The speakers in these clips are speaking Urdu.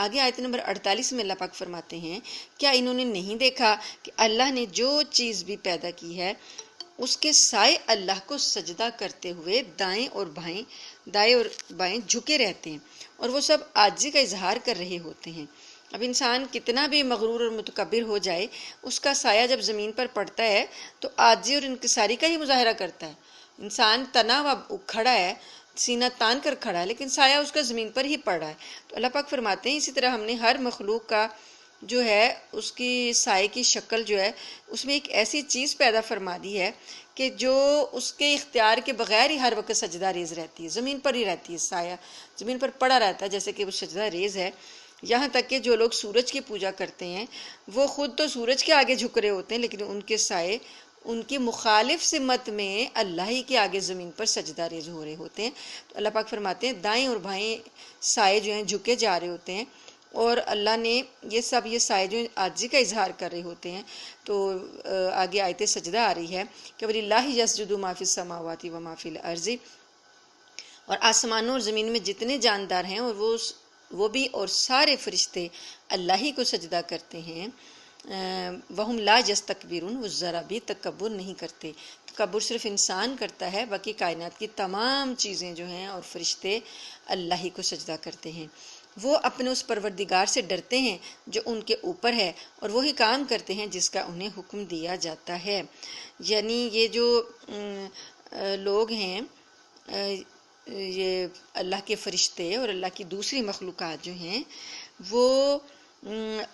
آگے آیت نمبر 48 میں اللہ پاک فرماتے ہیں کیا انہوں نے نہیں دیکھا کہ اللہ نے جو چیز بھی پیدا کی ہے اس کے سائے اللہ کو سجدہ کرتے ہوئے دائیں اور بائیں جھکے رہتے ہیں اور وہ سب عاجزی کا اظہار کر رہے ہوتے ہیں۔ اب انسان کتنا بھی مغرور اور متکبر ہو جائے، اس کا سایہ جب زمین پر پڑتا ہے تو عاجزی اور انکساری کا ہی مظاہرہ کرتا ہے۔ انسان تنا ہوا کھڑا ہے، سینہ تان کر کھڑا ہے، لیکن سایہ اس کا زمین پر ہی پڑ رہا ہے۔ تو اللہ پاک فرماتے ہیں اسی طرح ہم نے ہر مخلوق کا جو ہے اس کی سائے کی شکل جو ہے اس میں ایک ایسی چیز پیدا فرما دی ہے کہ جو اس کے اختیار کے بغیر ہی ہر وقت سجدہ ریز رہتی ہے، زمین پر ہی رہتی ہے، سایہ زمین پر پڑا رہتا ہے جیسے کہ وہ سجدہ ریز ہے۔ یہاں تک کہ جو لوگ سورج کی پوجا کرتے ہیں وہ خود تو سورج کے آگے جھک رہے ہوتے ہیں، لیکن ان کے سائے ان کی مخالف سمت میں اللہ ہی کے آگے زمین پر سجدہ ریز ہو رہے ہوتے ہیں۔ تو اللہ پاک فرماتے ہیں دائیں اور بائیں سائے جو ہیں جھکے جا رہے ہوتے ہیں، اور اللہ نے یہ سائے جو عاجزی کا اظہار کر رہے ہوتے ہیں۔ تو آگے آیت سجدہ آ رہی ہے کہ وَلِلَّهِ يَسْجُدُ مَا فِي السَّمَاوَاتِ وَمَا فِي الْأَرْضِ، اور آسمانوں اور زمین میں جتنے جاندار ہیں اور وہ بھی اور سارے فرشتے اللہ ہی کو سجدہ کرتے ہیں۔ وَهُمْ لَا يَسْتَكْبِرُونَ، وہ ذرا بھی تکبر نہیں کرتے۔ تکبر صرف انسان کرتا ہے، باقی کائنات کی تمام چیزیں جو ہیں اور فرشتے اللہ ہی کو سجدہ کرتے ہیں۔ وہ اپنے اس پروردگار سے ڈرتے ہیں جو ان کے اوپر ہے، اور وہی کام کرتے ہیں جس کا انہیں حکم دیا جاتا ہے۔ یعنی یہ جو لوگ ہیں، یہ اللہ کے فرشتے اور اللہ کی دوسری مخلوقات جو ہیں وہ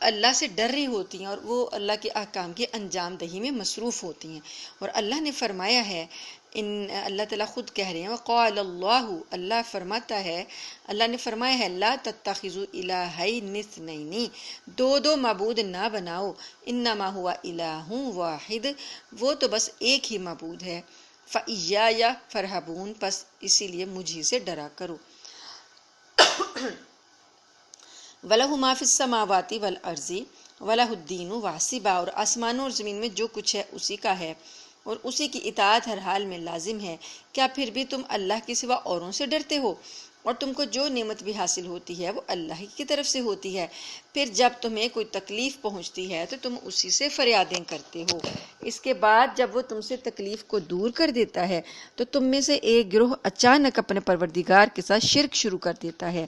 اللہ سے ڈر رہی ہوتی ہیں اور وہ اللہ کے احکام کی انجام دہی میں مصروف ہوتی ہیں۔ اور اللہ نے فرمایا ہے، اللہ تعالیٰ خود کہہ رہے ہیں وقال اللہ، اللہ فرماتا ہے، اللہ نے فرمایا ہے لا تتخذوا الہین اثنین، دو معبود نہ بناؤ، انما ہوا الہ واحد، وہ تو بس ایک ہی معبود ہے، فإیایا فرحبون، پس اسی لیے مجھے سے ڈرا کرو۔ وَلَهُ مَا فِي السَّمَاوَاتِ وَالْأَرْضِ وَلَهُ الدِّينُ وَحْسِبًا، اور آسمانوں اور زمین میں جو کچھ ہے اسی کا ہے اور اسی کی اطاعت ہر حال میں لازم ہے۔ کیا پھر بھی تم اللہ کے سوا اوروں سے ڈرتے ہو؟ اور تم کو جو نعمت بھی حاصل ہوتی ہے وہ اللہ کی طرف سے ہوتی ہے۔ پھر جب تمہیں کوئی تکلیف پہنچتی ہے تو تم اسی سے فریادیں کرتے ہو، اس کے بعد جب وہ تم سے تکلیف کو دور کر دیتا ہے تو تم میں سے ایک گروہ اچانک اپنے پروردگار کے ساتھ شرک شروع کر دیتا ہے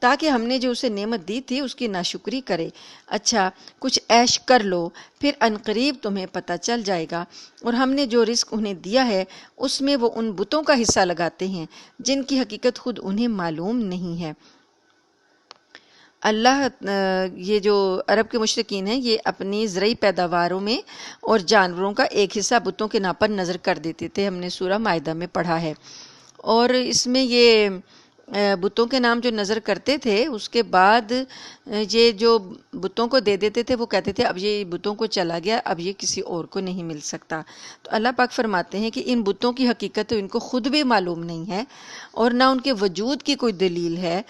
تاکہ ہم نے جو اسے نعمت دی تھی اس کی ناشکری کرے۔ اچھا کچھ عیش کر لو، پھر عنقریب تمہیں پتہ چل جائے گا۔ اور ہم نے جو رزق انہیں دیا ہے اس میں وہ ان بتوں کا حصہ لگاتے ہیں جن کی حقیقت خود انہیں معلوم نہیں ہے۔ اللہ یہ جو عرب کے مشرکین ہیں یہ اپنی زرعی پیداواروں میں اور جانوروں کا ایک حصہ بتوں کے نام پر نظر کر دیتے تھے، ہم نے سورہ مائدہ میں پڑھا ہے۔ اور اس میں یہ بتوں کے نام جو نظر کرتے تھے اس کے بعد یہ جو بتوں کو دے دیتے تھے وہ کہتے تھے اب یہ بتوں کو چلا گیا، اب یہ کسی اور کو نہیں مل سکتا۔ تو اللہ پاک فرماتے ہیں کہ ان بتوں کی حقیقت ان کو خود بھی معلوم نہیں ہے اور نہ ان کے وجود کی کوئی دلیل ہے،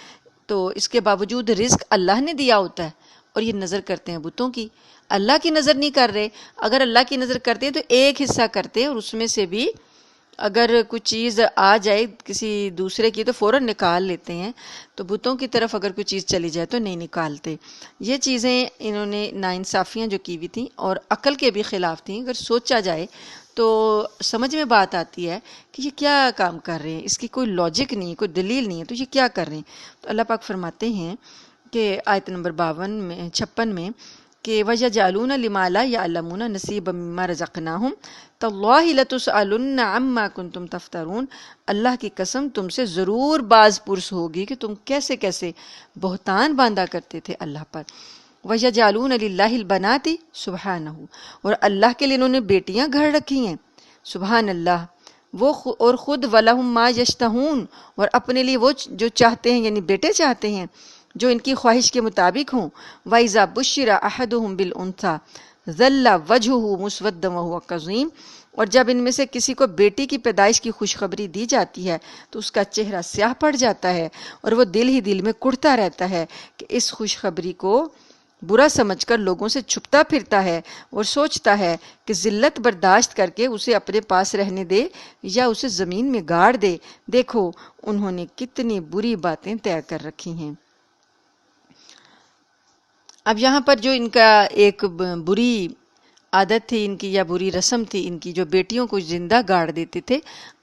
تو اس کے باوجود رزق اللہ نے دیا ہوتا ہے اور یہ نظر کرتے ہیں بتوں کی، اللہ کی نظر نہیں کر رہے۔ اگر اللہ کی نظر کرتے تو ایک حصہ کرتے اور اس میں سے بھی اگر کوئی چیز آ جائے کسی دوسرے کی تو فوراً نکال لیتے ہیں، تو بتوں کی طرف اگر کوئی چیز چلی جائے تو نہیں نکالتے۔ یہ چیزیں انہوں نے ناانصافیاں جو کی ہوئی تھیں اور عقل کے بھی خلاف تھیں، اگر سوچا جائے تو سمجھ میں بات آتی ہے کہ یہ کیا کام کر رہے ہیں، اس کی کوئی لاجک نہیں، کوئی دلیل نہیں ہے، تو یہ کیا کر رہے ہیں۔ تو اللہ پاک فرماتے ہیں کہ آیت نمبر 56 میں کہ وَيَجْعَلُونَ لِمَا لَا يَعْلَمُونَ نَصِيبًا مِّمَّا رَزَقْنَاهُمْ تَاللَّهِ لَتُسْأَلُنَّ عَمَّا كُنتُمْ تَفْتَرُونَ، اللہ کی قسم تم سے ضرور باز پرس ہوگی کہ تم کیسے کیسے بہتان باندھا کرتے تھے اللہ پر۔ وَيَجْعَلُونَ لِلَّهِ الْبَنَاتِ سبحانہ، اور اللہ کے لیے انہوں نے بیٹیاں گھڑ رکھی ہیں، سبحان اللہ۔ وہ اور خود وَلَهُم مَّا يَشْتَهُونَ، اور اپنے لیے وہ جو چاہتے ہیں یعنی بیٹے چاہتے ہیں جو ان کی خواہش کے مطابق ہوں۔ وَإِذَا بُشِّرَ أَحَدُهُم بِالْأُنثَىٰ ظَلَّ وَجْهُهُ مُسْوَدًّا وَهُوَ كَظِيمٌ، اور جب ان میں سے کسی کو بیٹی کی پیدائش کی خوشخبری دی جاتی ہے تو اس کا چہرہ سیاہ پڑ جاتا ہے اور وہ دل ہی دل میں کڑتا رہتا ہے کہ اس خوشخبری کو برا سمجھ کر لوگوں سے چھپتا پھرتا ہے اور سوچتا ہے کہ ذلت برداشت کر کے اسے اپنے پاس رہنے دے یا اسے زمین میں گاڑ دے۔ دیکھو انہوں نے کتنی بری باتیں طے کر رکھی ہیں۔ اب یہاں پر جو ان کا ایک بری عادت تھی ان کی یا بری رسم تھی ان کی، جو بیٹیوں کو زندہ گاڑ دیتے تھے،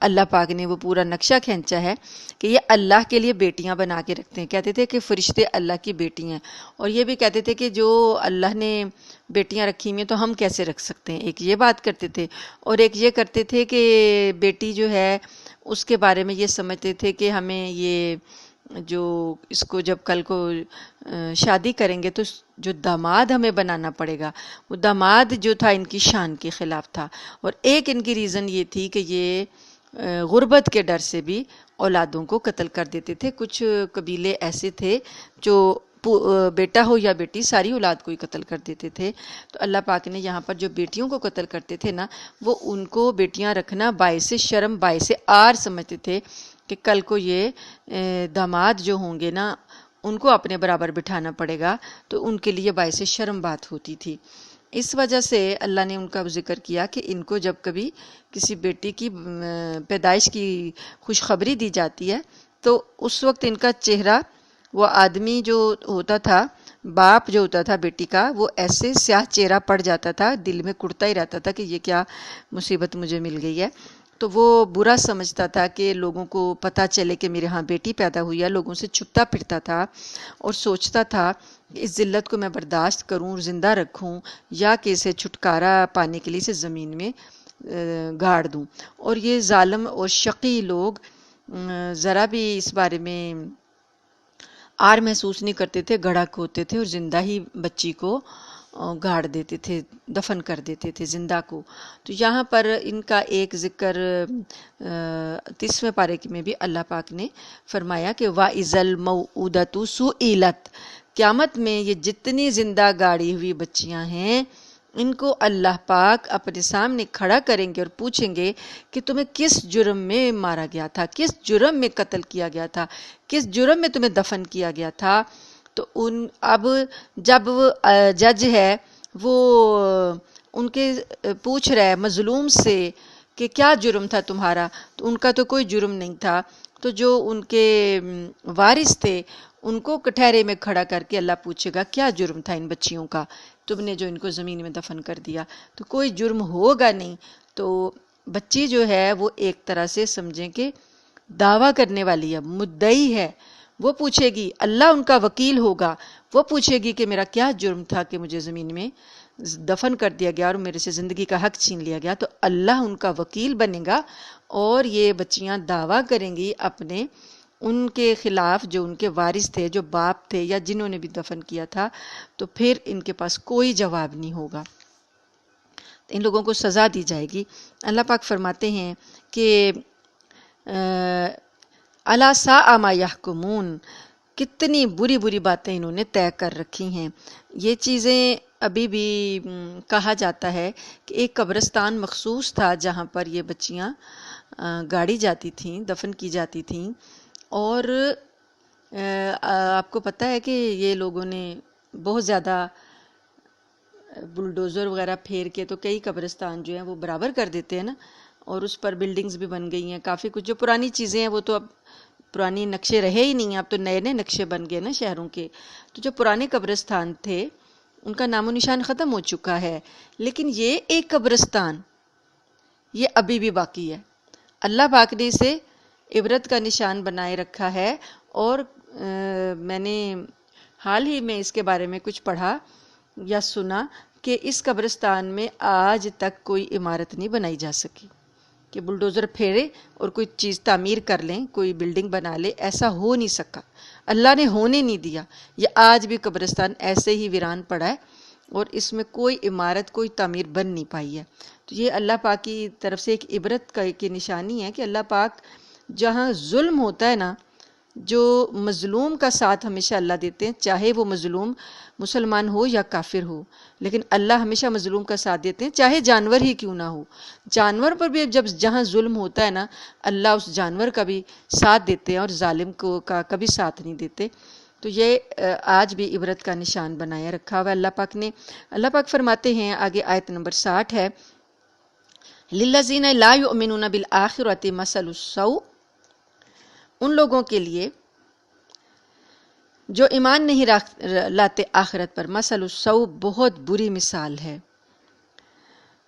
اللہ پاک نے وہ پورا نقشہ کھینچا ہے کہ یہ اللہ کے لیے بیٹیاں بنا کے رکھتے ہیں. کہتے تھے کہ فرشتے اللہ کی بیٹی ہیں، اور یہ بھی کہتے تھے کہ جو اللہ نے بیٹیاں رکھی ہوئی ہیں تو ہم کیسے رکھ سکتے ہیں. ایک یہ بات کرتے تھے، اور ایک یہ کرتے تھے کہ بیٹی جو ہے اس کے بارے میں یہ سمجھتے تھے کہ ہمیں یہ جو اس کو جب کل کو شادی کریں گے تو جو داماد ہمیں بنانا پڑے گا، وہ داماد جو تھا ان کی شان کے خلاف تھا. اور ایک ان کی ریزن یہ تھی کہ یہ غربت کے ڈر سے بھی اولادوں کو قتل کر دیتے تھے. کچھ قبیلے ایسے تھے جو بیٹا ہو یا بیٹی ساری اولاد کو ہی قتل کر دیتے تھے. تو اللہ پاک نے یہاں پر جو بیٹیوں کو قتل کرتے تھے نا، وہ ان کو بیٹیاں رکھنا باعث شرم باعث عار سمجھتے تھے کہ کل کو یہ داماد جو ہوں گے نا ان کو اپنے برابر بٹھانا پڑے گا، تو ان کے لیے باعث شرم بات ہوتی تھی. اس وجہ سے اللہ نے ان کا ذکر کیا کہ ان کو جب کبھی کسی بیٹی کی پیدائش کی خوشخبری دی جاتی ہے تو اس وقت ان کا چہرہ، وہ آدمی جو ہوتا تھا، باپ جو ہوتا تھا بیٹی کا، وہ ایسے سیاہ چہرہ پڑ جاتا تھا، دل میں کڑتا ہی رہتا تھا کہ یہ کیا مصیبت مجھے مل گئی ہے. تو وہ برا سمجھتا تھا کہ لوگوں کو پتہ چلے کہ میرے ہاں بیٹی پیدا ہوئی ہے، لوگوں سے چھپتا پھرتا تھا اور سوچتا تھا کہ اس ذلت کو میں برداشت کروں، زندہ رکھوں، یا کہ اسے چھٹکارا پانے کے لیے اسے زمین میں گاڑ دوں. اور یہ ظالم اور شقی لوگ ذرا بھی اس بارے میں آر محسوس نہیں کرتے تھے، گڑھا کھودتے تھے اور زندہ ہی بچی کو گاڑ دیتے تھے، دفن کر دیتے تھے زندہ کو. تو یہاں پر ان کا ایک ذکر 30ویں پارے میں بھی اللہ پاک نے فرمایا کہ وَإِذَا الْمَوْءُودَةُ سُئِلَتْ، قیامت میں یہ جتنی زندہ گاڑی ہوئی بچیاں ہیں ان کو اللہ پاک اپنے سامنے کھڑا کریں گے اور پوچھیں گے کہ تمہیں کس جرم میں مارا گیا تھا، کس جرم میں قتل کیا گیا تھا، کس جرم میں تمہیں دفن کیا گیا تھا. تو اب جب وہ جج ہے وہ ان کے پوچھ رہا ہے مظلوم سے کہ کیا جرم تھا تمہارا، تو ان کا تو کوئی جرم نہیں تھا. تو جو ان کے وارث تھے ان کو کٹہرے میں کھڑا کر کے اللہ پوچھے گا کیا جرم تھا ان بچیوں کا، تم نے جو ان کو زمین میں دفن کر دیا. تو کوئی جرم ہوگا نہیں. تو بچی جو ہے وہ ایک طرح سے سمجھیں کہ دعویٰ کرنے والی ہے، مدعی ہے. وہ پوچھے گی، اللہ ان کا وکیل ہوگا، وہ پوچھے گی کہ میرا کیا جرم تھا کہ مجھے زمین میں دفن کر دیا گیا اور میرے سے زندگی کا حق چھین لیا گیا. تو اللہ ان کا وکیل بنے گا اور یہ بچیاں دعویٰ کریں گی اپنے ان کے خلاف جو ان کے وارث تھے، جو باپ تھے یا جنہوں نے بھی دفن کیا تھا. تو پھر ان کے پاس کوئی جواب نہیں ہوگا، ان لوگوں کو سزا دی جائے گی. اللہ پاک فرماتے ہیں کہ الا ساء ما یحکمون، کتنی بری بری باتیں انہوں نے طے کر رکھی ہیں. یہ چیزیں ابھی بھی کہا جاتا ہے کہ ایک قبرستان مخصوص تھا جہاں پر یہ بچیاں گاڑی جاتی تھیں، دفن کی جاتی تھیں. اور آپ کو پتہ ہے کہ یہ لوگوں نے بہت زیادہ بلڈوزر وغیرہ پھیر کے تو کئی قبرستان جو ہیں وہ برابر کر دیتے ہیں نا، اور اس پر بلڈنگز بھی بن گئی ہیں کافی کچھ. جو پرانی چیزیں ہیں وہ تو اب پرانی نقشے رہے ہی نہیں ہیں، اب تو نئے نئے نقشے بن گئے نا شہروں کے. تو جو پرانے قبرستان تھے ان کا نام و نشان ختم ہو چکا ہے، لیکن یہ ایک قبرستان یہ ابھی بھی باقی ہے. اللہ پاک نے اسے عبرت کا نشان بنائے رکھا ہے. اور میں نے حال ہی میں اس کے بارے میں کچھ پڑھا یا سنا کہ اس قبرستان میں آج تک کوئی عمارت نہیں بنائی جا سکی کہ بلڈوزر پھیرے اور کوئی چیز تعمیر کر لیں، کوئی بلڈنگ بنا لے، ایسا ہو نہیں سکا، اللہ نے ہونے نہیں دیا. یہ آج بھی قبرستان ایسے ہی ویران پڑا ہے اور اس میں کوئی عمارت کوئی تعمیر بن نہیں پائی ہے. تو یہ اللہ پاک کی طرف سے ایک عبرت کی نشانی ہے کہ اللہ پاک جہاں ظلم ہوتا ہے نا، جو مظلوم کا ساتھ ہمیشہ اللہ دیتے ہیں، چاہے وہ مظلوم مسلمان ہو یا کافر ہو، لیکن اللہ ہمیشہ مظلوم کا ساتھ دیتے ہیں چاہے جانور ہی کیوں نہ ہو. جانور پر بھی جب جہاں ظلم ہوتا ہے نا، اللہ اس جانور کا بھی ساتھ دیتے ہیں اور ظالم کو کا کبھی ساتھ نہیں دیتے. تو یہ آج بھی عبرت کا نشان بنایا رکھا ہوا ہے اللہ پاک نے. اللہ پاک فرماتے ہیں آگے آیت نمبر 60 ہے، للذین لا یؤمنون بالآخرۃ مثل السوء، ان لوگوں کے لیے جو ایمان نہیں لاتے آخرت پر، مثل السوء بہت بری مثال ہے،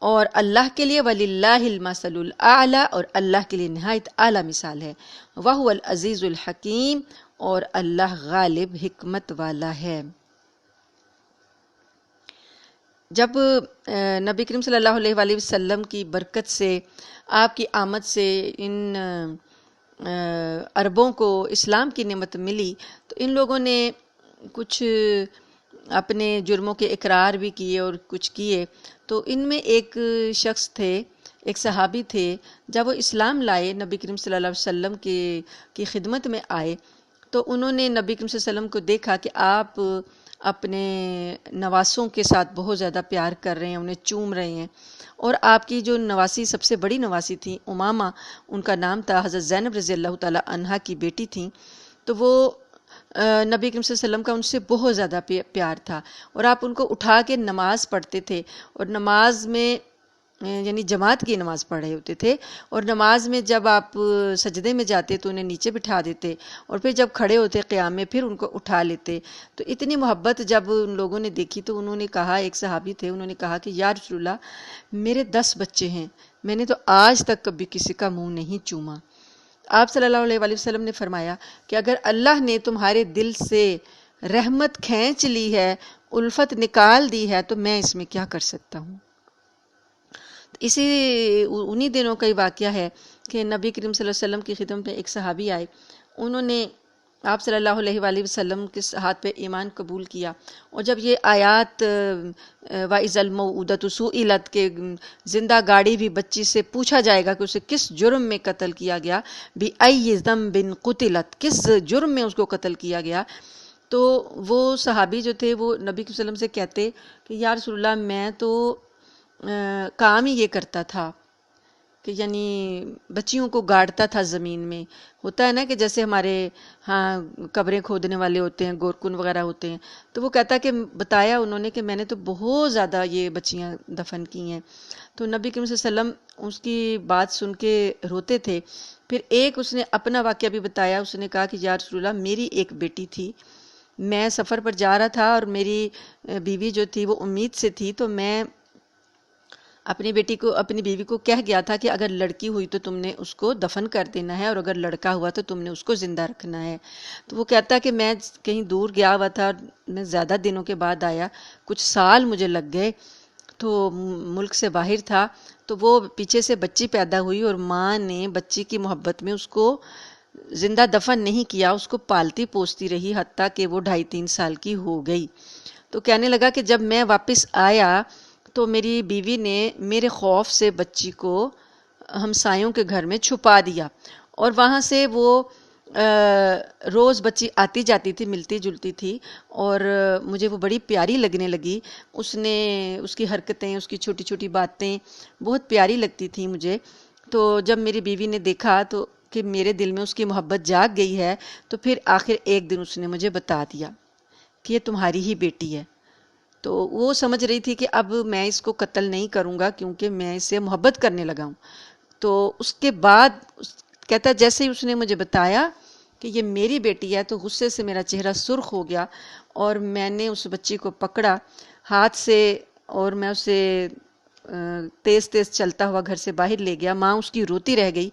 اور اللہ کے لیے وَلِلَّهِ الْمَثَلُ الْأَعْلَى، اور اللہ کے لیے نہایت اعلیٰ مثال ہے، وَهُوَ الْعَزِيزُ الْحَكِيمُ، اور اللہ غالب حکمت والا ہے۔ جب نبی کریم صلی اللہ علیہ وآلہ وسلم کی برکت سے، آپ کی آمد سے ان عربوں کو اسلام کی نعمت ملی، تو ان لوگوں نے کچھ اپنے جرموں کے اقرار بھی کیے اور کچھ کیے۔ تو ان میں ایک شخص تھے، ایک صحابی تھے، جب وہ اسلام لائے، نبی کریم صلی اللہ علیہ وسلم کی خدمت میں آئے، تو انہوں نے نبی کریم صلی اللہ علیہ وسلم کو دیکھا کہ آپ اپنے نواسوں کے ساتھ بہت زیادہ پیار کر رہے ہیں، انہیں چوم رہے ہیں، اور آپ کی جو نواسی، سب سے بڑی نواسی تھی امامہ، ان کا نام تھا، حضرت زینب رضی اللہ تعالی عنہا کی بیٹی تھیں، تو وہ نبی کریم صلی اللہ علیہ وسلم کا ان سے بہت زیادہ پیار تھا، اور آپ ان کو اٹھا کے نماز پڑھتے تھے، اور نماز میں یعنی جماعت کی نماز پڑھ رہے ہوتے تھے، اور نماز میں جب آپ سجدے میں جاتے تو انہیں نیچے بٹھا دیتے، اور پھر جب کھڑے ہوتے قیام میں پھر ان کو اٹھا لیتے۔ تو اتنی محبت جب ان لوگوں نے دیکھی تو انہوں نے کہا، ایک صحابی تھے، انہوں نے کہا کہ یا رسول اللہ، میرے 10 بچے ہیں، میں نے تو آج تک کبھی کسی کا منہ نہیں چوما۔ آپ صلی اللہ علیہ وآلہ وسلم نے فرمایا کہ اگر اللہ نے تمہارے دل سے رحمت کھینچ لی ہے، الفت نکال دی ہے، تو میں اس میں کیا کر سکتا ہوں۔ انہی دنوں کا ہی واقعہ ہے کہ نبی کریم صلی اللہ علیہ وسلم کی خدمت میں ایک صحابی آئے، انہوں نے آپ صلی اللہ علیہ وآلہ وسلم کے ہاتھ پہ ایمان قبول کیا، اور جب یہ آیات وَإِذَا الْمَوْءُودَةُ سُئِلَتْ کہ زندہ گاڑی بھی بچی سے پوچھا جائے گا کہ اسے کس جرم میں قتل کیا گیا، بِأَيِّ ذَنبٍ قُتِلَتْ، کس جرم میں اس کو قتل کیا گیا، تو وہ صحابی جو تھے وہ نبی صلی اللہ علیہ وسلم سے کہتے کہ یا رسول اللہ، میں تو کام ہی یہ کرتا تھا کہ یعنی بچیوں کو گاڑتا تھا زمین میں، ہوتا ہے نا کہ جیسے ہمارے ہاں قبریں کھودنے والے ہوتے ہیں، گورکن وغیرہ ہوتے ہیں، تو وہ کہتا کہ بتایا انہوں نے کہ میں نے تو بہت زیادہ یہ بچیاں دفن کی ہیں۔ تو نبی کریم صلی اللہ علیہ وسلم اس کی بات سن کے روتے تھے۔ پھر ایک اس نے اپنا واقعہ بھی بتایا، اس نے کہا کہ یا رسول اللہ، میری ایک بیٹی تھی، میں سفر پر جا رہا تھا، اور میری بیوی جو تھی وہ امید سے تھی، تو میں اپنی بیوی کو کہہ گیا تھا کہ اگر لڑکی ہوئی تو تم نے اس کو دفن کر دینا ہے، اور اگر لڑکا ہوا تو تم نے اس کو زندہ رکھنا ہے۔ تو وہ کہتا کہ میں کہیں دور گیا ہوا تھا، میں زیادہ دنوں کے بعد آیا، کچھ سال مجھے لگ گئے، تو ملک سے باہر تھا، تو وہ پیچھے سے بچی پیدا ہوئی، اور ماں نے بچی کی محبت میں اس کو زندہ دفن نہیں کیا، اس کو پالتی پوستی رہی، حتیٰ کہ وہ 2.5-3 سال کی ہو گئی۔ تو کہنے لگا کہ جب میں واپس آیا تو میری بیوی نے میرے خوف سے بچی کو ہمسایوں کے گھر میں چھپا دیا، اور وہاں سے وہ روز بچی آتی جاتی تھی، ملتی جلتی تھی، اور مجھے وہ بڑی پیاری لگنے لگی۔ اس کی حرکتیں، اس کی چھوٹی چھوٹی باتیں بہت پیاری لگتی تھیں مجھے۔ تو جب میری بیوی نے دیکھا تو کہ میرے دل میں اس کی محبت جاگ گئی ہے، تو پھر آخر ایک دن اس نے مجھے بتا دیا کہ یہ تمہاری ہی بیٹی ہے۔ تو وہ سمجھ رہی تھی کہ اب میں اس کو قتل نہیں کروں گا کیونکہ میں اس سے محبت کرنے لگا ہوں۔ تو اس کے بعد کہتا جیسے ہی اس نے مجھے بتایا کہ یہ میری بیٹی ہے، تو غصے سے میرا چہرہ سرخ ہو گیا، اور میں نے اس بچی کو پکڑا ہاتھ سے، اور میں اسے تیز تیز چلتا ہوا گھر سے باہر لے گیا۔ ماں اس کی روتی رہ گئی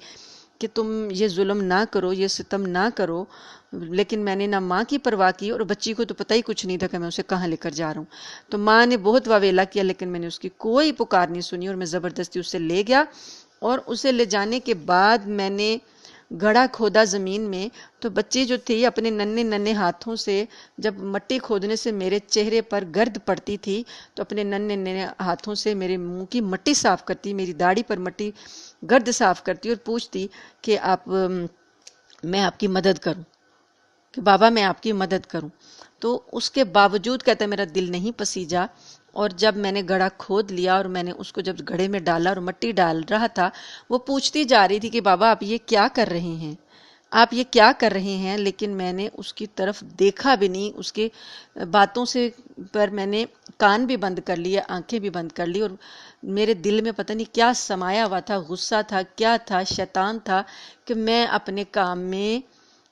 کہ تم یہ ظلم نہ کرو، یہ ستم نہ کرو، لیکن میں نے نہ ماں کی پرواہ کی، اور بچی کو تو پتہ ہی کچھ نہیں تھا کہ میں اسے کہاں لے کر جا رہا ہوں۔ تو ماں نے بہت واویلا کیا، لیکن میں نے اس کی کوئی پکار نہیں سنی، اور میں زبردستی اسے لے گیا، اور اسے لے جانے کے بعد میں نے گڑھا کھودا زمین میں، تو بچی جو تھی اپنے ننھے ننھے ہاتھوں سے، جب مٹی کھودنے سے میرے چہرے پر گرد پڑتی تھی تو اپنے ننھے ننھے ہاتھوں سے میرے منہ کی مٹی صاف کرتی، میری داڑھی پر مٹی گرد صاف کرتی، اور پوچھتی کہ میں آپ کی مدد کروں، کہ بابا میں آپ کی مدد کروں۔ تو اس کے باوجود کہتا ہے میرا دل نہیں پسیجا، اور جب میں نے گڑھا کھود لیا اور میں نے اس کو جب گڑھے میں ڈالا اور مٹی ڈال رہا تھا، وہ پوچھتی جا رہی تھی کہ بابا آپ یہ کیا کر رہے ہیں، آپ یہ کیا کر رہے ہیں، لیکن میں نے اس کی طرف دیکھا بھی نہیں، اس کی باتوں سے پر میں نے کان بھی بند کر لیے، آنکھیں بھی بند کر لی، اور میرے دل میں پتہ نہیں کیا سمایا ہوا تھا، غصہ تھا، کیا تھا، شیطان تھا، کہ میں اپنے کام میں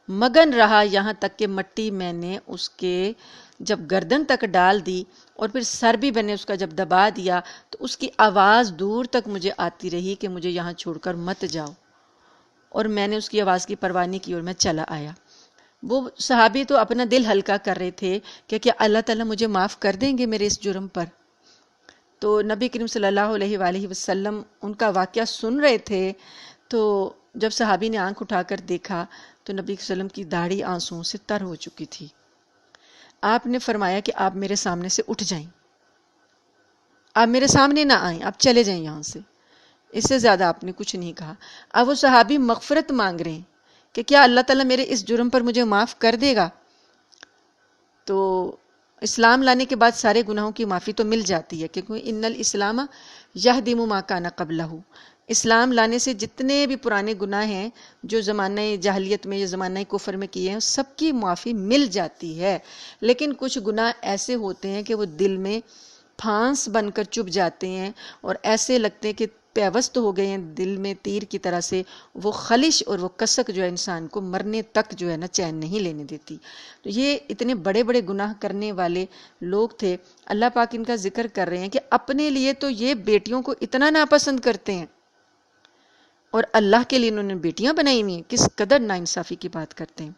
مگن رہا یہاں تک کہ مٹی میں نے اس کے جب گردن تک ڈال دی اور پھر سر بھی میں نے اس کا جب دبا دیا تو اس کی آواز دور تک مجھے آتی رہی کہ مجھے یہاں چھوڑ کر مت جاؤ، اور میں نے اس کی آواز کی پرواہ نہیں کی اور میں چلا آیا۔ وہ صحابی تو اپنا دل ہلکا کر رہے تھے کہ کیا اللہ تعالیٰ مجھے معاف کر دیں گے میرے اس جرم پر؟ تو نبی کریم صلی اللہ علیہ وآلہ وسلم ان کا واقعہ سن رہے تھے۔ تو جب صحابی نے آنکھ اٹھا کر دیکھا تو نبی صلی اللہ علیہ وسلم کی داڑھی آنسوؤں سے تر ہو چکی تھی۔ آپ نے فرمایا کہ آپ میرے سامنے سے اٹھ جائیں، آپ میرے سامنے نہ آئیں، آپ چلے جائیں یہاں سے۔ اس سے زیادہ آپ نے کچھ نہیں کہا۔ اب وہ صحابی مغفرت مانگ رہے ہیں کہ کیا اللہ تعالیٰ میرے اس جرم پر مجھے معاف کر دے گا؟ تو اسلام لانے کے بعد سارے گناہوں کی معافی تو مل جاتی ہے، کیونکہ ان الاسلام یہدم ما کان قبلہ، اسلام لانے سے جتنے بھی پرانے گناہ ہیں جو زمانہ جاہلیت میں یا زمانہ کفر میں کیے ہیں سب کی معافی مل جاتی ہے، لیکن کچھ گناہ ایسے ہوتے ہیں کہ وہ دل میں پھانس بن کر چبھ جاتے ہیں اور ایسے لگتے ہیں کہ پیوست ہو گئے ہیں دل میں تیر کی طرح سے، وہ خلش اور وہ کسک جو ہے انسان کو مرنے تک جو ہے نا چین نہیں لینے دیتی۔ تو یہ اتنے بڑے بڑے گناہ کرنے والے لوگ تھے، اللہ پاک ان کا ذکر کر رہے ہیں کہ اپنے لیے تو یہ بیٹیوں کو اتنا ناپسند کرتے ہیں اور اللہ کے لیے انہوں نے بیٹیاں بنائی ہوئی ہیں، کس قدر ناانصافی کی بات کرتے ہیں۔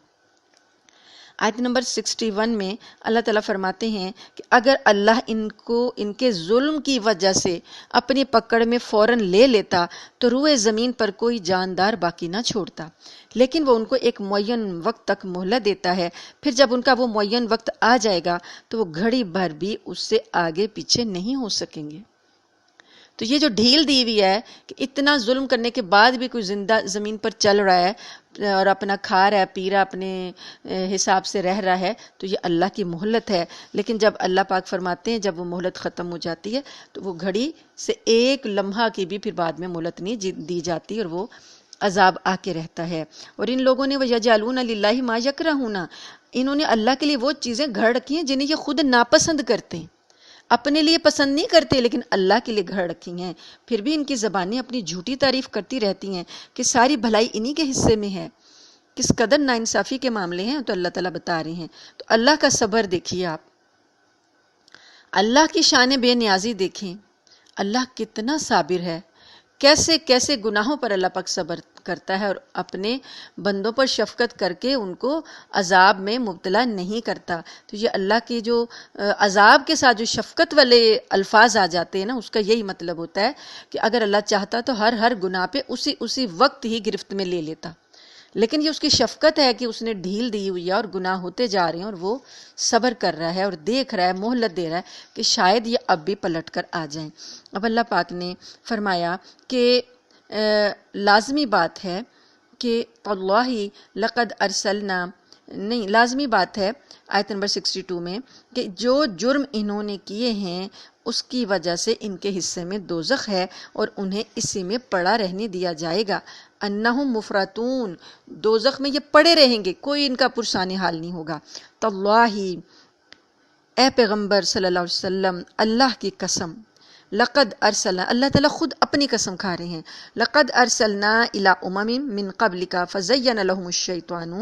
آیت نمبر 61 میں اللہ تعالیٰ فرماتے ہیں کہ اگر اللہ ان کو ان کے ظلم کی وجہ سے اپنی پکڑ میں فوراً لے لیتا تو روئے زمین پر کوئی جاندار باقی نہ چھوڑتا، لیکن وہ ان کو ایک معین وقت تک مہلت دیتا ہے، پھر جب ان کا وہ معین وقت آ جائے گا تو وہ گھڑی بھر بھی اس سے آگے پیچھے نہیں ہو سکیں گے۔ تو یہ جو ڈھیل دی ہوئی ہے کہ اتنا ظلم کرنے کے بعد بھی کوئی زندہ زمین پر چل رہا ہے اور اپنا کھا رہا ہے پی رہا اپنے حساب سے رہ رہا ہے، تو یہ اللہ کی مہلت ہے۔ لیکن جب اللہ پاک فرماتے ہیں جب وہ مہلت ختم ہو جاتی ہے تو وہ گھڑی سے ایک لمحہ کی بھی پھر بعد میں مہلت نہیں دی جاتی اور وہ عذاب آ کے رہتا ہے۔ اور ان لوگوں نے وَيَجْعَلُونَ لِلَّهِ مَا يَكْرَهُونَ، انہوں نے اللہ کے لیے وہ چیزیں گھڑ رکھی ہیں جنہیں یہ خود ناپسند کرتے ہیں، اپنے لیے پسند نہیں کرتے لیکن اللہ کے لیے گھڑ رکھی ہیں، پھر بھی ان کی زبانیں اپنی جھوٹی تعریف کرتی رہتی ہیں کہ ساری بھلائی انہی کے حصے میں ہے۔ کس قدر ناانصافی کے معاملے ہیں تو اللہ تعالیٰ بتا رہے ہیں۔ تو اللہ کا صبر دیکھیے آپ، اللہ کی شان بے نیازی دیکھیں، اللہ کتنا صابر ہے، کیسے کیسے گناہوں پر اللہ پاک صبر کرتا ہے اور اپنے بندوں پر شفقت کر کے ان کو عذاب میں مبتلا نہیں کرتا۔ تو یہ اللہ کے جو عذاب کے ساتھ جو شفقت والے الفاظ آ جاتے ہیں نا، اس کا یہی مطلب ہوتا ہے کہ اگر اللہ چاہتا تو ہر گناہ پہ اسی وقت ہی گرفت میں لے لیتا، لیکن یہ اس کی شفقت ہے کہ اس نے ڈھیل دی ہوئی ہے اور گناہ ہوتے جا رہے ہیں اور وہ صبر کر رہا ہے اور دیکھ رہا ہے، مہلت دے رہا ہے کہ شاید یہ اب بھی پلٹ کر آ جائیں۔ اب اللہ پاک نے فرمایا کہ لازمی بات ہے کہ اللہ لقد ارسلنا، نہیں لازمی بات ہے آیت نمبر 62 میں کہ جو جرم انہوں نے کیے ہیں اس کی وجہ سے ان کے حصے میں دوزخ ہے اور انہیں اسی میں پڑا رہنے دیا جائے گا، انہم مفرطون، دوزخ میں یہ پڑے رہیں گے، کوئی ان کا پرسان حال نہیں ہوگا۔ تاللہ، اے پیغمبر صلی اللہ علیہ وسلم، اللہ کی قسم، لقد ارسلنا، اللہ تعالیٰ خود اپنی قسم کھا رہے ہیں، لقد ارسلنا الی امم من قبلک فزین لهم الشیطان،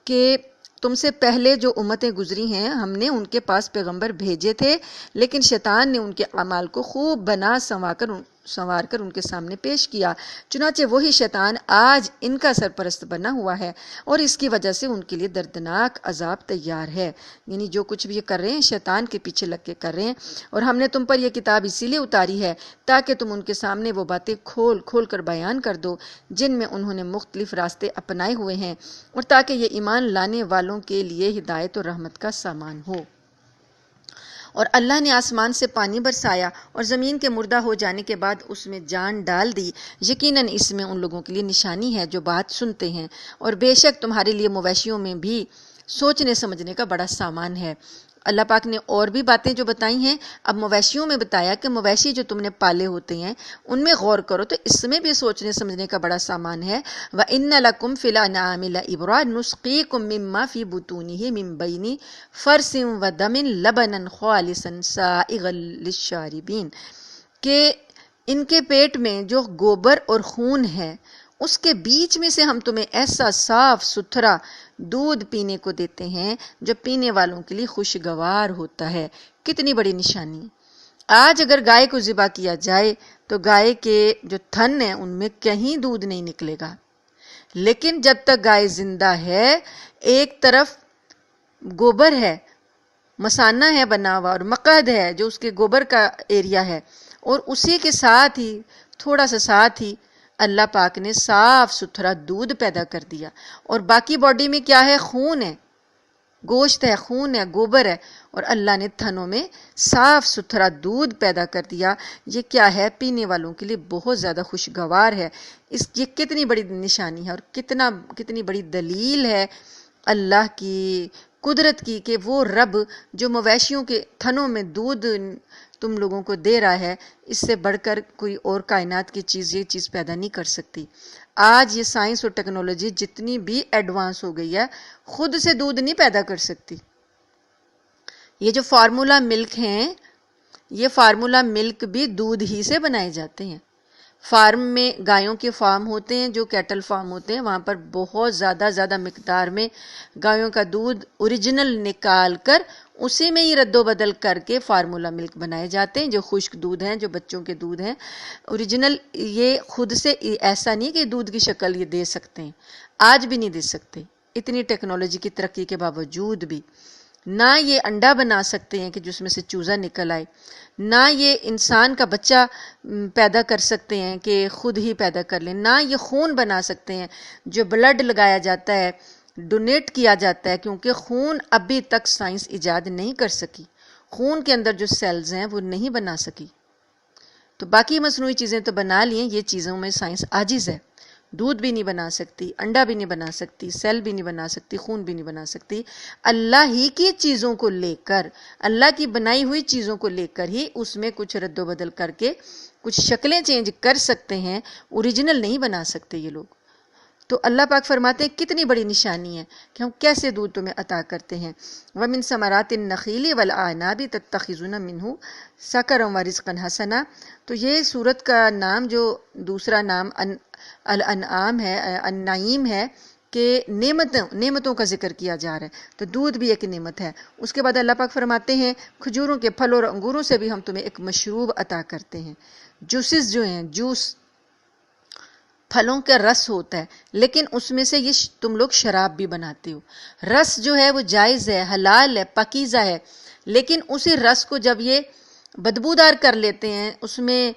کہ تم سے پہلے جو امتیں گزری ہیں ہم نے ان کے پاس پیغمبر بھیجے تھے، لیکن شیطان نے ان کے اعمال کو خوب بنا سنوار کر ان کے سامنے پیش کیا، چنانچہ وہی شیطان آج ان کا سرپرست بنا ہوا ہے اور اس کی وجہ سے ان کے لیے دردناک عذاب تیار ہے۔ یعنی جو کچھ بھی یہ کر رہے ہیں شیطان کے پیچھے لگ کے کر رہے ہیں، اور ہم نے تم پر یہ کتاب اسی لیے اتاری ہے تاکہ تم ان کے سامنے وہ باتیں کھول کر بیان کر دو جن میں انہوں نے مختلف راستے اپنائے ہوئے ہیں، اور تاکہ یہ ایمان لانے والوں کے لیے ہدایت اور رحمت کا سامان ہو۔ اور اللہ نے آسمان سے پانی برسایا اور زمین کے مردہ ہو جانے کے بعد اس میں جان ڈال دی، یقیناً اس میں ان لوگوں کے لیے نشانی ہے جو بات سنتے ہیں، اور بے شک تمہارے لیے مویشیوں میں بھی سوچنے سمجھنے کا بڑا سامان ہے۔ اللہ پاک نے اور بھی باتیں جو بتائی ہیں، اب مویشیوں میں بتایا کہ مویشی جو تم نے پالے ہوتے ہیں ان میں غور کرو تو اس میں بھی سوچنے سمجھنے کا بڑا سامان ہے۔ وَإِنَّ لَكُمْ فِي الْأَنْعَامِ لَعِبْرَةً نُسْقِيكُم مِّمَّا فِي بُطُونِهِ مِن بَيْنِ فَرْثٍ وَدَمٍ لَبَنًا خَالِصًا سَائِغًا لِّلشَّارِبِينَ، کہ ان کے پیٹ میں جو گوبر اور خون ہے اس کے بیچ میں سے ہم تمہیں ایسا صاف ستھرا دودھ پینے کو دیتے ہیں جو پینے والوں کے لیے خوشگوار ہوتا ہے۔ کتنی بڑی نشانی ہے۔ آج اگر گائے کو ذبح کیا جائے تو گائے کے جو تھن ہیں ان میں کہیں دودھ نہیں نکلے گا، لیکن جب تک گائے زندہ ہے، ایک طرف گوبر ہے، مسانہ ہے بنا ہوا، اور مقعد ہے جو اس کے گوبر کا ایریا ہے، اور اسی کے ساتھ ہی تھوڑا سا ساتھ ہی اللہ پاک نے صاف ستھرا دودھ پیدا کر دیا، اور باقی باڈی میں کیا ہے؟ خون ہے، گوشت ہے، خون ہے، گوبر ہے، اور اللہ نے تھنوں میں صاف ستھرا دودھ پیدا کر دیا۔ یہ کیا ہے؟ پینے والوں کے لیے بہت زیادہ خوشگوار ہے۔ یہ کتنی بڑی نشانی ہے اور کتنی بڑی دلیل ہے اللہ کی قدرت کی کہ وہ رب جو مویشیوں کے تھنوں میں دودھ تم لوگوں کو دے رہا ہے، اس سے بڑھ کر کوئی اور کائنات کی چیز یہ چیز پیدا نہیں کر سکتی۔ آج یہ سائنس اور ٹیکنالوجی جتنی بھی ایڈوانس ہو گئی ہے، خود سے دودھ نہیں پیدا کر سکتی۔ یہ جو فارمولا ملک ہیں، یہ فارمولا ملک بھی دودھ ہی سے بنائے جاتے ہیں۔ فارم میں گایوں کے فارم ہوتے ہیں، جو کیٹل فارم ہوتے ہیں، وہاں پر بہت زیادہ مقدار میں گایوں کا دودھ اوریجنل نکال کر اسی میں ہی رد و بدل کر کے فارمولا ملک بنائے جاتے ہیں، جو خشک دودھ ہیں، جو بچوں کے دودھ ہیں اوریجنل۔ یہ خود سے ایسا نہیں کہ دودھ کی شکل یہ دے سکتے ہیں، آج بھی نہیں دے سکتے، اتنی ٹیکنالوجی کی ترقی کے باوجود بھی۔ نہ یہ انڈا بنا سکتے ہیں کہ جس میں سے چوزا نکل آئے، نہ یہ انسان کا بچہ پیدا کر سکتے ہیں کہ خود ہی پیدا کر لیں، نہ یہ خون بنا سکتے ہیں جو بلڈ لگایا جاتا ہے، ڈونیٹ کیا جاتا ہے، کیونکہ خون ابھی تک سائنس ایجاد نہیں کر سکی، خون کے اندر جو سیلز ہیں وہ نہیں بنا سکی۔ تو باقی مصنوعی چیزیں تو بنا لی ہیں، یہ چیزوں میں سائنس عاجز ہے، دودھ بھی نہیں بنا سکتی، انڈا بھی نہیں بنا سکتی، سیل بھی نہیں بنا سکتی، خون بھی نہیں بنا سکتی۔ اللہ ہی کی چیزوں کو لے کر، اللہ کی بنائی ہوئی چیزوں کو لے کر ہی اس میں کچھ رد و بدل کر کے کچھ شکلیں چینج کر سکتے ہیں، اوریجنل نہیں بنا سکتے یہ لوگ۔ تو اللہ پاک فرماتے ہیں کتنی بڑی نشانی ہے کہ ہم کیسے دودھ تمہیں عطا کرتے ہیں۔ وَمِن ثَمَرَاتِ النَّخِيلِ وَالْأَعْنَابِ تَتَّخِذُونَ مِنْهُ سَكَرًا وَرِزْقًا حَسَنًا۔ تو یہ سورت کا نام جو دوسرا نام الانعام ہے، النعیم ہے، کہ نعمتوں کا ذکر کیا جا رہا ہے، تو دودھ بھی ایک نعمت ہے۔ اس کے بعد اللہ پاک فرماتے ہیں کھجوروں کے پھل اور انگوروں سے بھی ہم تمہیں ایک مشروب عطا کرتے ہیں۔ جوسز جو ہیں، جوس پھلوں کا رس ہوتا ہے، لیکن اس میں سے یہ تم لوگ شراب بھی بناتے ہو۔ رس جو ہے وہ جائز ہے، حلال ہے، پاکیزہ ہے، لیکن اسی رس کو جب یہ بدبودار کر لیتے ہیں، اس میں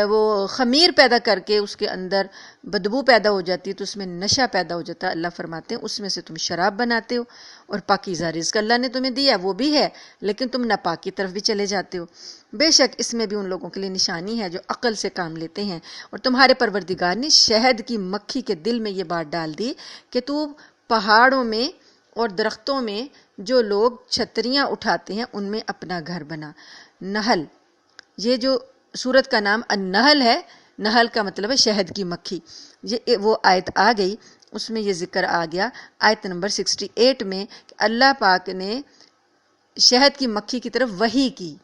وہ خمیر پیدا کر کے اس کے اندر بدبو پیدا ہو جاتی ہے، تو اس میں نشہ پیدا ہو جاتا ہے۔ اللہ فرماتے ہیں اس میں سے تم شراب بناتے ہو، اور پاکیزہ رزق اللہ نے تمہیں دیا وہ بھی ہے، لیکن تم ناپاک کی طرف بھی چلے جاتے ہو۔ بے شک اس میں بھی ان لوگوں کے لیے نشانی ہے جو عقل سے کام لیتے ہیں۔ اور تمہارے پروردگار نے شہد کی مکھی کے دل میں یہ بات ڈال دی کہ تو پہاڑوں میں اور درختوں میں جو لوگ چھتریاں اٹھاتے ہیں ان میں اپنا گھر بنا۔ نحل، یہ جو سورت کا نام النحل ہے، نحل کا مطلب ہے شہد کی مکھی۔ یہ وہ آیت آ گئی، اس میں یہ ذکر آ گیا آیت نمبر 68 میں کہ اللہ پاک نے شہد کی مکھی کی طرف وحی کی۔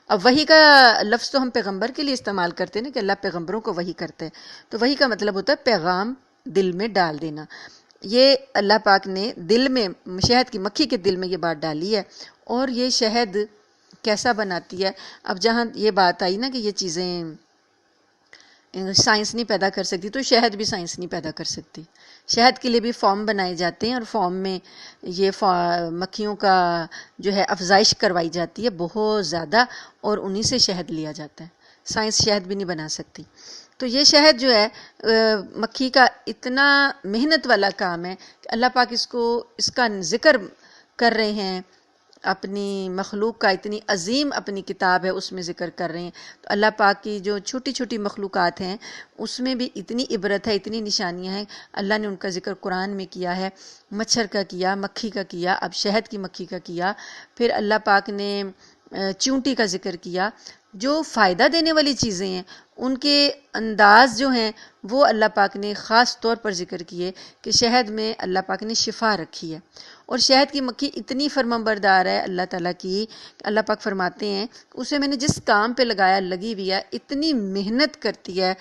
اب وحی کا لفظ تو ہم پیغمبر کے لیے استعمال کرتے ہیں نا، کہ اللہ پیغمبروں کو وحی کرتے ہیں، تو وحی کا مطلب ہوتا ہے پیغام دل میں ڈال دینا۔ یہ اللہ پاک نے دل میں، شہد کی مکھی کے دل میں یہ بات ڈالی ہے۔ اور یہ شہد کیسا بناتی ہے؟ اب جہاں یہ بات آئی نا کہ یہ چیزیں سائنس نہیں پیدا کر سکتی، تو شہد بھی سائنس نہیں پیدا کر سکتی۔ شہد کے لیے بھی فارم بنائے جاتے ہیں، اور فارم میں یہ مکھیوں کا جو ہے افزائش کروائی جاتی ہے بہت زیادہ، اور انہی سے شہد لیا جاتا ہے۔ سائنس شہد بھی نہیں بنا سکتی۔ تو یہ شہد جو ہے مکھی کا اتنا محنت والا کام ہے کہ اللہ پاک اس کا ذکر کر رہے ہیں، اپنی مخلوق کا اتنی عظیم اپنی کتاب ہے اس میں ذکر کر رہے ہیں۔ تو اللہ پاک کی جو چھوٹی چھوٹی مخلوقات ہیں اس میں بھی اتنی عبرت ہے، اتنی نشانیاں ہیں۔ اللہ نے ان کا ذکر قرآن میں کیا ہے، مچھر کا کیا، مکھی کا کیا، اب شہد کی مکھی کا کیا، پھر اللہ پاک نے چیونٹی کا ذکر کیا۔ جو فائدہ دینے والی چیزیں ہیں ان کے انداز جو ہیں وہ اللہ پاک نے خاص طور پر ذکر کیے کہ شہد میں اللہ پاک نے شفا رکھی ہے۔ اور شہد کی مکھی اتنی فرمانبردار ہے اللہ تعالیٰ کی، اللہ پاک فرماتے ہیں اسے میں نے جس کام پہ لگایا لگی ہوئی ہے، اتنی محنت کرتی ہے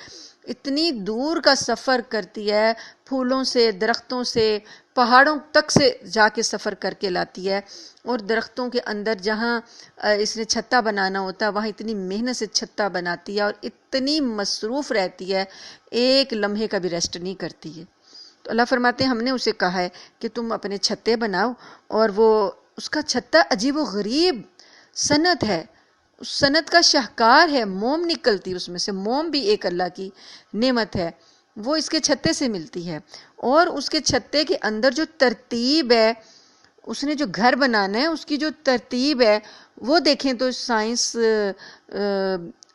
اتنی دور کا سفر کرتی ہے، پھولوں سے، درختوں سے، پہاڑوں تک سے جا کے سفر کر کے لاتی ہے، اور درختوں کے اندر جہاں اس نے چھتا بنانا ہوتا ہے وہاں اتنی محنت سے چھتا بناتی ہے، اور اتنی مصروف رہتی ہے، ایک لمحے کا بھی ریسٹ نہیں کرتی ہے۔ تو اللہ فرماتے ہیں ہم نے اسے کہا ہے کہ تم اپنے چھتے بناؤ، اور وہ اس کا چھتا عجیب و غریب صنعت ہے، اس صنعت کا شاہکار ہے، موم نکلتی اس میں سے، موم بھی ایک اللہ کی نعمت ہے، وہ اس کے چھتے سے ملتی ہے۔ اور اس کے چھتے کے اندر جو ترتیب ہے، اس نے جو گھر بنانا ہے اس کی جو ترتیب ہے وہ دیکھیں تو سائنس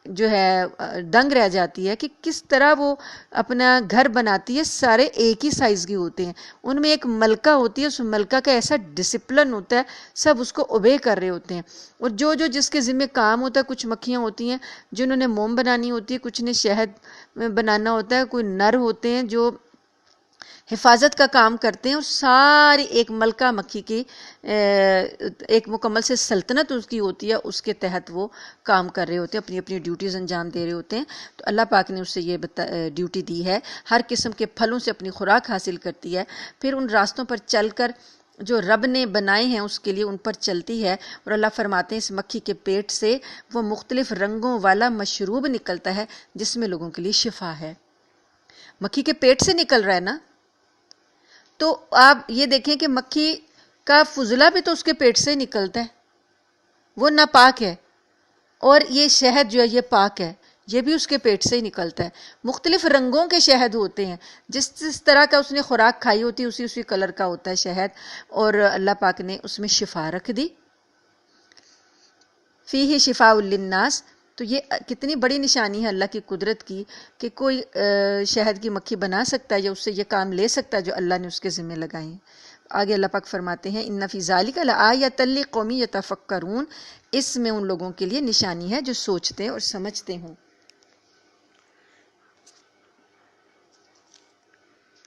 جو ہے دنگ رہ جاتی ہے کہ کس طرح وہ اپنا گھر بناتی ہے۔ سارے ایک ہی سائز کے ہوتے ہیں، ان میں ایک ملکہ ہوتی ہے، اس ملکہ کا ایسا ڈسپلن ہوتا ہے، سب اس کو اوبے کر رہے ہوتے ہیں، اور جو جس کے ذمہ کام ہوتا ہے، کچھ مکھیاں ہوتی ہیں جنہوں نے موم بنانی ہوتی ہے، کچھ نے شہد بنانا ہوتا ہے، کوئی نر ہوتے ہیں جو حفاظت کا کام کرتے ہیں، اور ساری ایک ملکہ مکھی کی ایک مکمل سے سلطنت اس کی ہوتی ہے، اس کے تحت وہ کام کر رہے ہوتے ہیں، اپنی اپنی ڈیوٹیز انجام دے رہے ہوتے ہیں۔ تو اللہ پاک نے اس سے یہ ڈیوٹی دی ہے، ہر قسم کے پھلوں سے اپنی خوراک حاصل کرتی ہے، پھر ان راستوں پر چل کر جو رب نے بنائے ہیں اس کے لیے ان پر چلتی ہے۔ اور اللہ فرماتے ہیں اس مکھی کے پیٹ سے وہ مختلف رنگوں والا مشروب نکلتا ہے جس میں لوگوں کے لیے شفا ہے۔ مکھی کے پیٹ سے نکل رہا ہے نا، تو آپ یہ دیکھیں کہ مکھی کا فضلہ بھی تو اس کے پیٹ سے نکلتا ہے، وہ ناپاک ہے، اور یہ شہد جو ہے یہ پاک ہے، یہ بھی اس کے پیٹ سے ہی نکلتا ہے۔ مختلف رنگوں کے شہد ہوتے ہیں، جس طرح کا اس نے خوراک کھائی ہوتی ہے اسی کلر کا ہوتا ہے شہد، اور اللہ پاک نے اس میں شفا رکھ دی۔ فیہ شفاء للناس، تو یہ کتنی بڑی نشانی ہے اللہ کی قدرت کی کہ کوئی شہد کی مکھی بنا سکتا ہے یا اس سے یہ کام لے سکتا ہے جو اللہ نے اس کے ذمہ لگائے ہیں۔ آگے اللہ پاک فرماتے ہیں ان فی ذالک لآیۃ لقوم یتفکرون، اس میں ان لوگوں کے لیے نشانی ہے جو سوچتے اور سمجھتے ہوں۔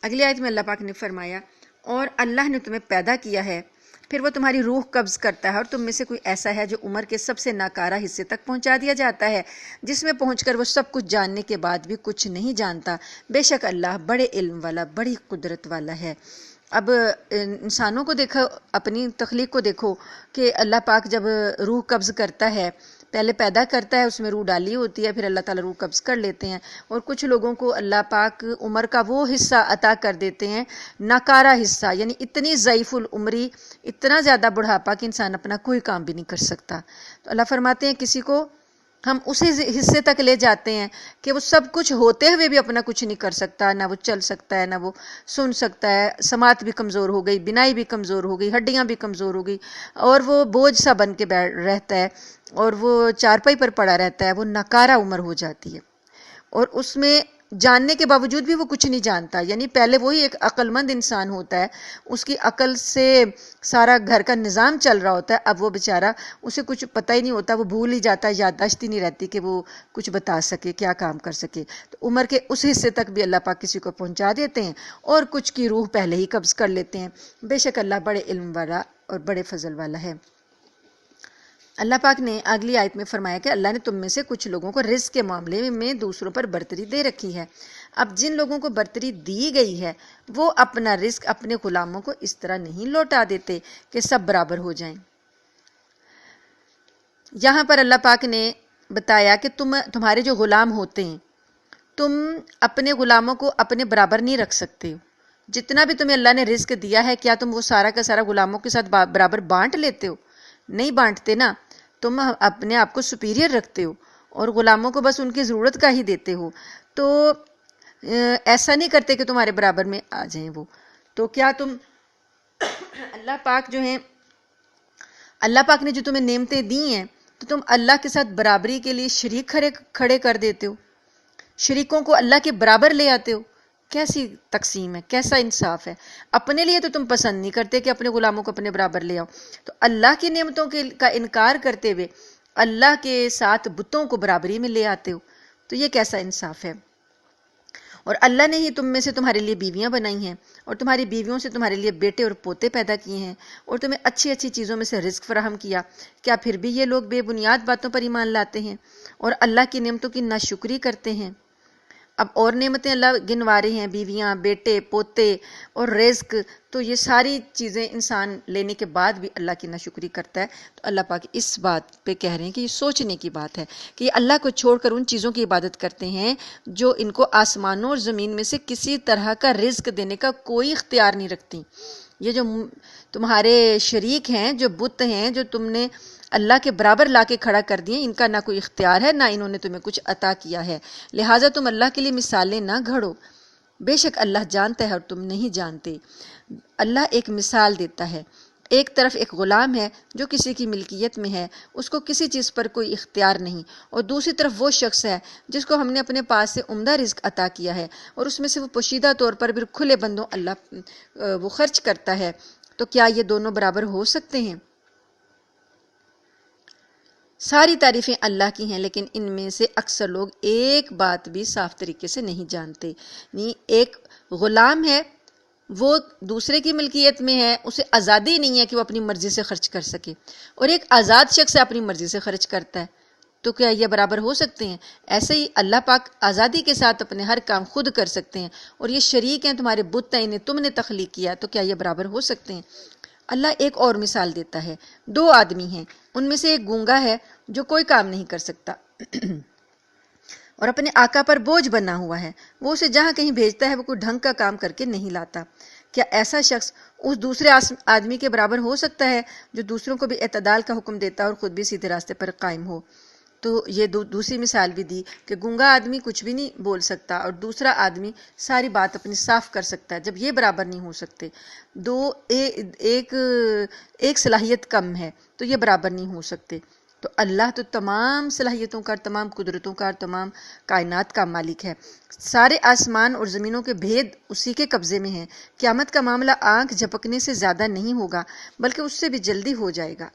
اگلی آیت میں اللہ پاک نے فرمایا اور اللہ نے تمہیں پیدا کیا ہے، پھر وہ تمہاری روح قبض کرتا ہے، اور تم میں سے کوئی ایسا ہے جو عمر کے سب سے ناکارہ حصے تک پہنچا دیا جاتا ہے، جس میں پہنچ کر وہ سب کچھ جاننے کے بعد بھی کچھ نہیں جانتا۔ بے شک اللہ بڑے علم والا، بڑی قدرت والا ہے۔ اب انسانوں کو دیکھو، اپنی تخلیق کو دیکھو کہ اللہ پاک جب روح قبض کرتا ہے، پہلے پیدا کرتا ہے، اس میں روح ڈالی ہوتی ہے، پھر اللہ تعالیٰ روح قبض کر لیتے ہیں، اور کچھ لوگوں کو اللہ پاک عمر کا وہ حصہ عطا کر دیتے ہیں، ناکارہ حصہ، یعنی اتنی ضعیف العمری، اتنا زیادہ بڑھاپا کہ انسان اپنا کوئی کام بھی نہیں کر سکتا۔ تو اللہ فرماتے ہیں کسی کو ہم اسی حصے تک لے جاتے ہیں کہ وہ سب کچھ ہوتے ہوئے بھی اپنا کچھ نہیں کر سکتا، نہ وہ چل سکتا ہے، نہ وہ سن سکتا ہے، سماعت بھی کمزور ہو گئی، بینائی بھی کمزور ہو گئی، ہڈیاں بھی کمزور ہو گئی، اور وہ بوجھ سا بن کے رہتا ہے، اور وہ چارپائی پر پڑا رہتا ہے، وہ ناکارہ عمر ہو جاتی ہے، اور اس میں جاننے کے باوجود بھی وہ کچھ نہیں جانتا۔ یعنی پہلے وہی ایک عقل مند انسان ہوتا ہے، اس کی عقل سے سارا گھر کا نظام چل رہا ہوتا ہے، اب وہ بیچارہ اسے کچھ پتہ ہی نہیں ہوتا، وہ بھول ہی جاتا ہے، یادداشت ہی نہیں رہتی کہ وہ کچھ بتا سکے، کیا کام کر سکے۔ تو عمر کے اس حصے تک بھی اللہ پاک کسی کو پہنچا دیتے ہیں، اور کچھ کی روح پہلے ہی قبض کر لیتے ہیں۔ بے شک اللہ بڑے علم والا اور بڑے فضل والا ہے۔ اللہ پاک نے اگلی آیت میں فرمایا کہ اللہ نے تم میں سے کچھ لوگوں کو رزق کے معاملے میں دوسروں پر برتری دے رکھی ہے۔ اب جن لوگوں کو برتری دی گئی ہے وہ اپنا رزق اپنے غلاموں کو اس طرح نہیں لوٹا دیتے کہ سب برابر ہو جائیں۔ یہاں پر اللہ پاک نے بتایا کہ تمہارے جو غلام ہوتے ہیں، تم اپنے غلاموں کو اپنے برابر نہیں رکھ سکتے ہو۔ جتنا بھی تمہیں اللہ نے رزق دیا ہے، کیا تم وہ سارا کا سارا غلاموں کے ساتھ برابر بانٹ لیتے ہو؟ نہیں بانٹتے نا، تم اپنے آپ کو سپیریئر رکھتے ہو اور غلاموں کو بس ان کی ضرورت کا ہی دیتے ہو، تو ایسا نہیں کرتے کہ تمہارے برابر میں آ جائیں وہ۔ تو کیا تم اللہ پاک جو ہیں، اللہ پاک نے جو تمہیں نعمتیں دی ہیں تو تم اللہ کے ساتھ برابری کے لیے شریک کھڑے کر دیتے ہو، شریکوں کو اللہ کے برابر لے آتے ہو؟ کیسی تقسیم ہے، کیسا انصاف ہے؟ اپنے لیے تو تم پسند نہیں کرتے کہ اپنے غلاموں کو اپنے برابر لے آؤ، تو اللہ کی نعمتوں کا انکار کرتے ہوئے اللہ کے ساتھ بتوں کو برابری میں لے آتے ہو، تو یہ کیسا انصاف ہے؟ اور اللہ نے ہی تم میں سے تمہارے لیے بیویاں بنائی ہیں، اور تمہاری بیویوں سے تمہارے لیے بیٹے اور پوتے پیدا کیے ہیں، اور تمہیں اچھی اچھی چیزوں میں سے رزق فراہم کیا۔ کیا پھر بھی یہ لوگ بے بنیاد باتوں پر ایمان لاتے ہیں اور اللہ کی نعمتوں کی ناشکری کرتے ہیں؟ اب اور نعمتیں اللہ گنوا رہے ہیں، بیویاں، بیٹے، پوتے اور رزق، تو یہ ساری چیزیں انسان لینے کے بعد بھی اللہ کی ناشکری کرتا ہے. تو اللہ پاک اس بات پہ کہہ رہے ہیں کہ یہ سوچنے کی بات ہے کہ یہ اللہ کو چھوڑ کر ان چیزوں کی عبادت کرتے ہیں جو ان کو آسمانوں اور زمین میں سے کسی طرح کا رزق دینے کا کوئی اختیار نہیں رکھتی. یہ جو تمہارے شریک ہیں، جو بت ہیں، جو تم نے اللہ کے برابر لا کے کھڑا کر دیے، ان کا نہ کوئی اختیار ہے، نہ انہوں نے تمہیں کچھ عطا کیا ہے، لہٰذا تم اللہ کے لیے مثالیں نہ گھڑو. بے شک اللہ جانتا ہے اور تم نہیں جانتے. اللہ ایک مثال دیتا ہے. ایک طرف ایک غلام ہے جو کسی کی ملکیت میں ہے، اس کو کسی چیز پر کوئی اختیار نہیں، اور دوسری طرف وہ شخص ہے جس کو ہم نے اپنے پاس سے عمدہ رزق عطا کیا ہے اور اس میں سے وہ پوشیدہ طور پر بھی کھلے بندوں اللہ وہ خرچ کرتا ہے. تو کیا یہ دونوں برابر ہو سکتے ہیں؟ ساری تعریفیں اللہ کی ہیں، لیکن ان میں سے اکثر لوگ ایک بات بھی صاف طریقے سے نہیں جانتے. ایک غلام ہے، وہ دوسرے کی ملکیت میں ہے، اسے آزادی نہیں ہے کہ وہ اپنی مرضی سے خرچ کر سکے، اور ایک آزاد شخص اپنی مرضی سے خرچ کرتا ہے. تو کیا یہ برابر ہو سکتے ہیں؟ ایسے ہی اللہ پاک آزادی کے ساتھ اپنے ہر کام خود کر سکتے ہیں، اور یہ شریک ہیں، تمہارے بت ہیں، انہیں تم نے تخلیق کیا، تو کیا یہ برابر ہو سکتے ہیں؟ اللہ ایک اور مثال دیتا ہے. 2 آدمی ہیں، ان میں سے ایک گونگا ہے جو کوئی کام نہیں کر سکتا اور اپنے آقا پر بوجھ بنا ہوا ہے. وہ اسے جہاں کہیں بھیجتا ہے وہ کوئی ڈھنگ کا کام کر کے نہیں لاتا. کیا ایسا شخص اس دوسرے آدمی کے برابر ہو سکتا ہے جو دوسروں کو بھی اعتدال کا حکم دیتا ہے اور خود بھی سیدھے راستے پر قائم ہو؟ تو یہ دوسری مثال بھی دی کہ گونگا آدمی کچھ بھی نہیں بول سکتا اور دوسرا آدمی ساری بات اپنی صاف کر سکتا ہے. جب یہ برابر نہیں ہو سکتے، ایک صلاحیت کم ہے تو یہ برابر نہیں ہو سکتے. تو اللہ تو تمام صلاحیتوں کا، تمام قدرتوں کا، تمام کائنات کا مالک ہے. سارے آسمان اور زمینوں کے بھید اسی کے قبضے میں ہیں. قیامت کا معاملہ آنکھ جھپکنے سے زیادہ نہیں ہوگا، بلکہ اس سے بھی جلدی ہو جائے گا.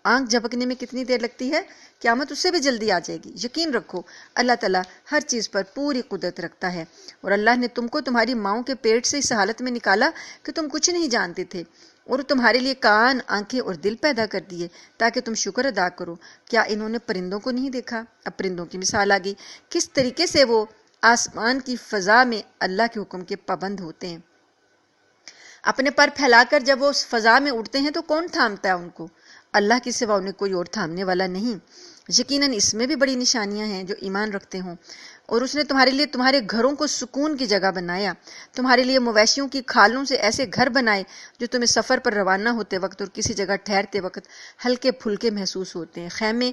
آنکھ جھپکنے میں کتنی دیر لگتی ہے، قیامت اس سے بھی جلدی آ جائے گی. یقین رکھو اللہ تعالیٰ ہر چیز پر پوری قدرت رکھتا ہے، اور اللہ نے تم کو تمہاری ماؤں کے پیٹ سے اس حالت میں نکالا کہ تم کچھ نہیں جانتے تھے، اور تمہارے لیے کان، آنکھیں اور دل پیدا کر دیے تاکہ تم شکر ادا کرو. کیا انہوں نے پرندوں کو نہیں دیکھا؟ اب پرندوں کی مثال آ گئی، کس طریقے سے وہ آسمان کی فضا میں اللہ کے حکم کے پابند ہوتے ہیں. اپنے پر پھیلا کر جب وہ فضا میں اڑتے ہیں تو کون تھامتا ہے ان کو؟ اللہ کے سوا انہیں کوئی اور تھامنے والا نہیں. یقیناً اس میں بھی بڑی نشانیاں ہیں جو ایمان رکھتے ہوں. اور اس نے تمہارے لیے تمہارے گھروں کو سکون کی جگہ بنایا، تمہارے لیے مویشیوں کی کھالوں سے ایسے گھر بنائے جو تمہیں سفر پر روانہ ہوتے وقت اور کسی جگہ ٹھہرتے وقت ہلکے پھلکے محسوس ہوتے ہیں. خیمے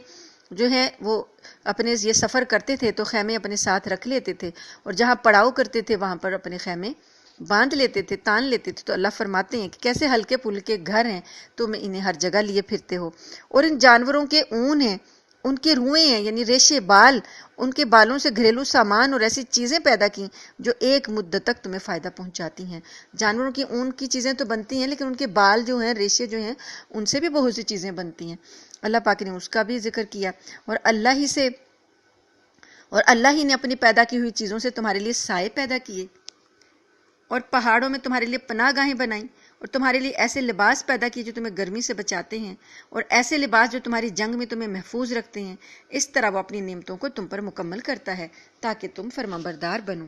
جو ہیں وہ اپنے یہ سفر کرتے تھے تو خیمے اپنے ساتھ رکھ لیتے تھے، اور جہاں پڑاؤ کرتے تھے وہاں پر اپنے خیمے باندھ لیتے تھے، تان لیتے تھے. تو اللہ فرماتے ہیں کہ کیسے ہلکے پھلکے گھر ہیں، تم انہیں ہر جگہ لیے پھرتے ہو. اور ان جانوروں کے اون ہیں، ان کی روئیں ہیں یعنی ریشے، بال، ان کے بالوں سے گھریلو سامان اور ایسی چیزیں پیدا کی جو ایک مدت تک تمہیں فائدہ پہنچاتی ہیں. جانوروں کی اون کی چیزیں تو بنتی ہیں، لیکن ان کے بال جو ہیں، ریشے جو ہیں، ان سے بھی بہت سی چیزیں بنتی ہیں. اللہ پاک نے اس کا بھی ذکر کیا. اور اللہ ہی نے اپنی پیدا کی ہوئی چیزوں سے تمہارے لیے سائے پیدا کیے، اور پہاڑوں میں تمہارے لیے پناہ گاہیں بنائیں، اور تمہارے لیے ایسے لباس پیدا کیے جو تمہیں گرمی سے بچاتے ہیں، اور ایسے لباس جو تمہاری جنگ میں تمہیں محفوظ رکھتے ہیں. اس طرح وہ اپنی نعمتوں کو تم پر مکمل کرتا ہے تاکہ تم فرمانبردار بنو.